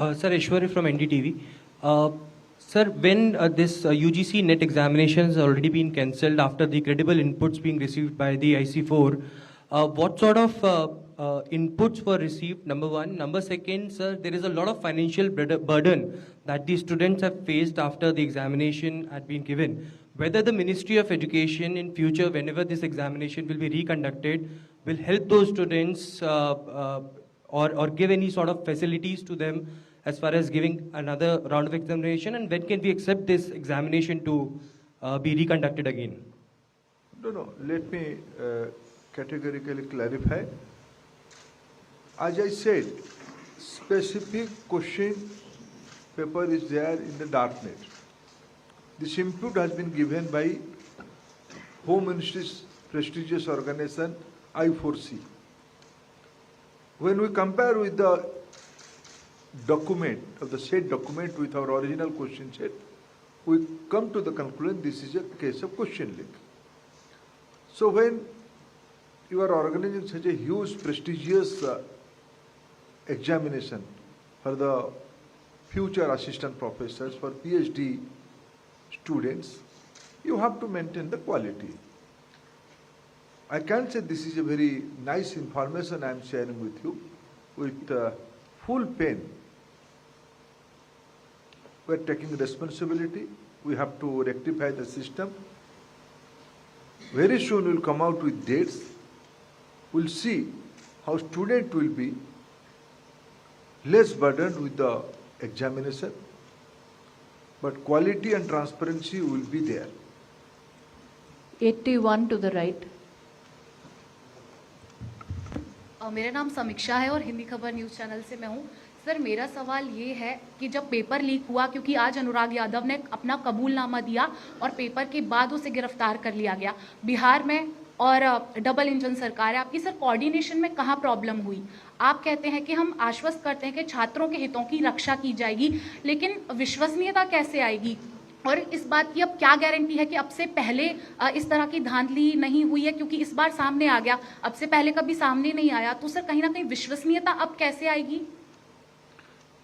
Sir, Ishwari from NDTV. Sir, when this UGC NET examinations already been cancelled after the credible inputs being received by the IC4, what sort of inputs were received? Number one. Number second, sir, there is a lot of financial burden that the students have faced after the examination had been given. Whether the Ministry of Education in future, whenever this examination will be reconducted, will help those students or give any sort of facilities to them as far as giving another round of examination, and when can we accept this examination to be reconducted again? No, let me categorically clarify. As I said, specific question paper is there in the darknet. This input has been given by Home Ministry's prestigious organization I4C. When we compare with the document of the said document with our original question set, we come to the conclusion this is a case of question leak. So when you are organizing such a huge prestigious examination for the future assistant professors, for PhD students, you have to maintain the quality. I can't say this is a very nice information I am sharing with you with full pain. We are taking responsibility. We have to rectify the system. Very soon we will come out with dates. We will see how student will be less burdened with the examination, but quality and transparency will be there. 81 to the right. मेरा नाम समीक्षा है और हिंदी खबर news channel से मैं हूँ। Sir, मेरा सवाल ये है कि जब पेपर लीक हुआ, क्योंकि आज अनुराग यादव ने अपना कबूलनामा दिया और पेपर के बाद उसे गिरफ्तार कर लिया गया बिहार में, और डबल इंजन सरकार है आपकी, सर कोऑर्डिनेशन में कहाँ प्रॉब्लम हुई? आप कहते हैं कि हम आश्वस्त करते हैं कि छात्रों के हितों की रक्षा की जाएगी, लेकिन विश्वसनीयता कैसे आएगी? और इस बात की अब क्या गारंटी है कि अब से पहले इस तरह की धांधली नहीं हुई है? क्योंकि इस बार सामने आ गया, अब से पहले कभी सामने नहीं आया, तो सर कहीं ना कहीं विश्वसनीयता अब कैसे आएगी?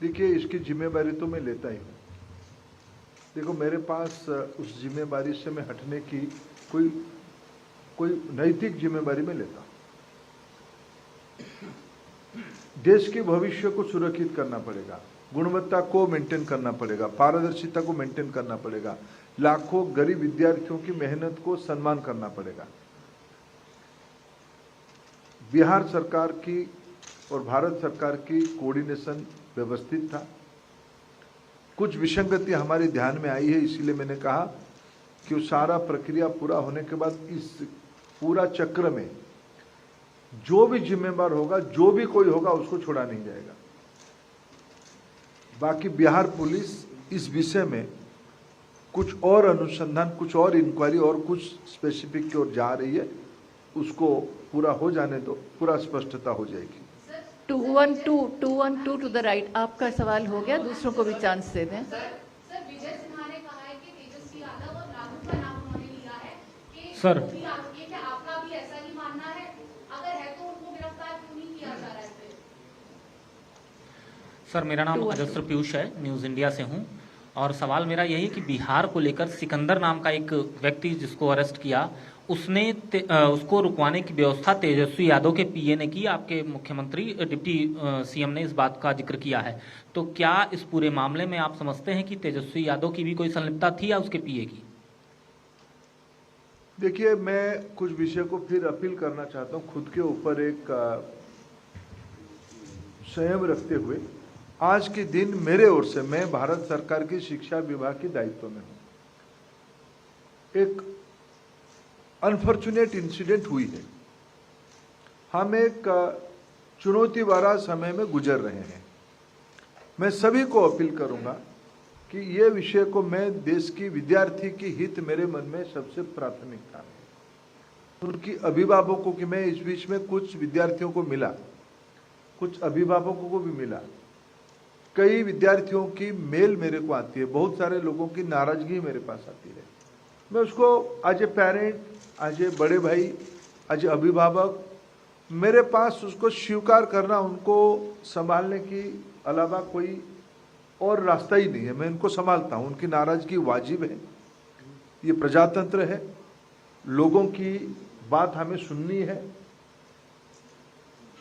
देखिए, इसकी जिम्मेदारी तो मैं लेता ही हूँ। देखो, मेरे पास उस जिम्मेदारी से मैं हटने की कोई नैतिक जिम्मेदारी में लेता हूँ। देश के भविष्य को सुरक्षित करना पड़ेगा, गुणवत्ता को मेंटेन करना पड़ेगा, पारदर्शिता को मेंटेन करना पड़ेगा, लाखों गरीब विद्यार्थियों की मेहनत को सम्मान करना पड़ेगा। बिहार सरकार की और भारत सरकार की कोऑर्डिनेशन व्यवस्थित था। कुछ विसंगति हमारे ध्यान में आई है, इसलिए मैंने कहा कि वो सारा प्रक्रिया पूरा होने के बाद इस पूरा चक्र में जो भी जिम्मेदार होगा, जो भी कोई होगा, उसको छोड़ा नहीं जाएगा। बाकी बिहार पुलिस इस विषय में कुछ और अनुसंधान, कुछ और इंक्वायरी और कुछ स्पेसिफिक की ओर जा रही है। उसको पूरा हो जाने दो, पूरा स्पष्टता हो जाएगी। 212 टू द राइट। आपका सवाल हो गया, दूसरों को भी चांस दे दें। सर, विजय सिन्हा ने कहा है कि तेजस्वी यादव और राघव का नाम उन्होंने लिया है कि सर, ये क्या आपका भी ऐसा ही मानना है? अगर है तो उनको गिरफ्तार क्यों नहीं किया जा रहा है? सर, मेरा नाम अजस्त्र पीयूष है, न्यूज़ इंडिया से हूं, और सवाल मेरा यही कि बिहार को लेकर सिकंदर नाम का एक व्यक्ति जिसको अरेस्ट किया, उसको रुकवाने की व्यवस्था तेजस्वी यादव के पीए ने की। आपके मुख्यमंत्री डिप्टी सीएम ने इस बात का जिक्र किया है। तो क्या इस पूरे मामले में आप समझते हैं कि तेजस्वी यादव की भी कोई संलिप्तता थी या उसके पीए की? देखिए, मैं कुछ विषय को फिर अपील करना चाहता हूं, खुद के ऊपर एक संयम रखते हुए। आज के दिन मेरे ओर से, मैं भारत सरकार की शिक्षा विभाग के दायित्व में हूं। एक अनफॉर्चुनेट इंसिडेंट हुई है। हम एक चुनौती भरा समय में गुजर रहे हैं। मैं सभी को अपील करूंगा कि ये विषय को, मैं देश की विद्यार्थी की हित मेरे मन में सबसे प्राथमिकता है। उनकी अभिभावकों की, मैं इस बीच में कुछ विद्यार्थियों को मिला, कुछ अभिभावकों को भी मिला, कई विद्यार्थियों की मेल मेरे को आती है, बहुत सारे लोगों की नाराजगी मेरे पास आती है। मैं उसको as a parent, as a बड़े भाई, एज ए अभिभावक, मेरे पास उसको स्वीकार करना, उनको संभालने की अलावा कोई और रास्ता ही नहीं है। मैं इनको संभालता हूँ, उनकी नाराजगी वाजिब है, ये प्रजातंत्र है, लोगों की बात हमें सुननी है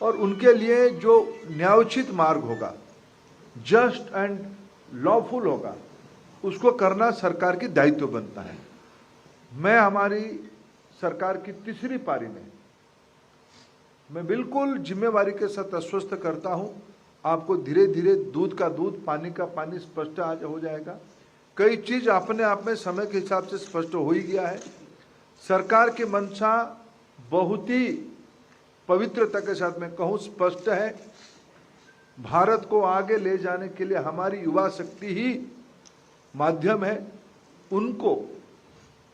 और उनके लिए जो न्यायोचित मार्ग होगा, जस्ट एंड लॉफुल होगा, उसको करना सरकार की दायित्व बनता है। मैं हमारी सरकार की तीसरी पारी में मैं बिल्कुल जिम्मेवारी के साथ आश्वस्त करता हूं, आपको धीरे धीरे दूध का दूध पानी का पानी स्पष्ट आज हो जाएगा। कई चीज अपने आप में समय के हिसाब से स्पष्ट हो ही गया है। सरकार की मंशा बहुत ही पवित्रता के साथ मैं कहूं स्पष्ट है। भारत को आगे ले जाने के लिए हमारी युवा शक्ति ही माध्यम है। उनको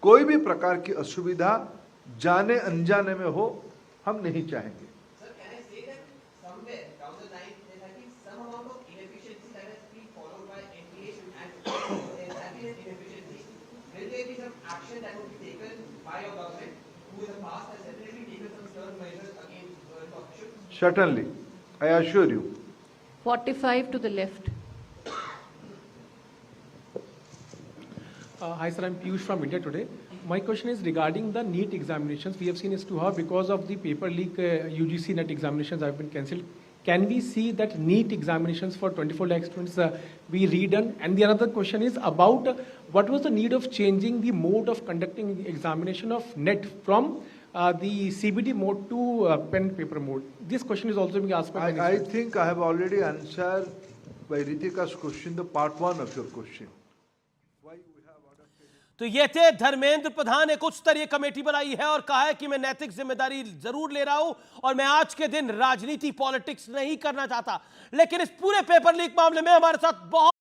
कोई भी प्रकार की असुविधा जाने अनजाने में हो, हम नहीं चाहेंगे। Certainly, I assure you. 45 to the left. Hi sir, I'm Piyush from India Today. My question is regarding the NEET examinations. We have seen as to how because of the paper leak UGC NET examinations have been cancelled. Can we see that NEET examinations for 24 lakh students be redone? And the another question is about what was the need of changing the mode of conducting the examination of NET from the CBT mode to pen paper mode? This question is also being asked by I think I have already answered by Ritika's question, the part one of your question. तो ये थे धर्मेंद्र प्रधान। एक उच्च स्तरीय committee बनाई है और कहा है कि मैं नैतिक जिम्मेदारी जरूर ले रहा हूं और मैं आज के दिन राजनीति पॉलिटिक्स नहीं करना चाहता। लेकिन इस पूरे पेपर लीक मामले में हमारे साथ बहुत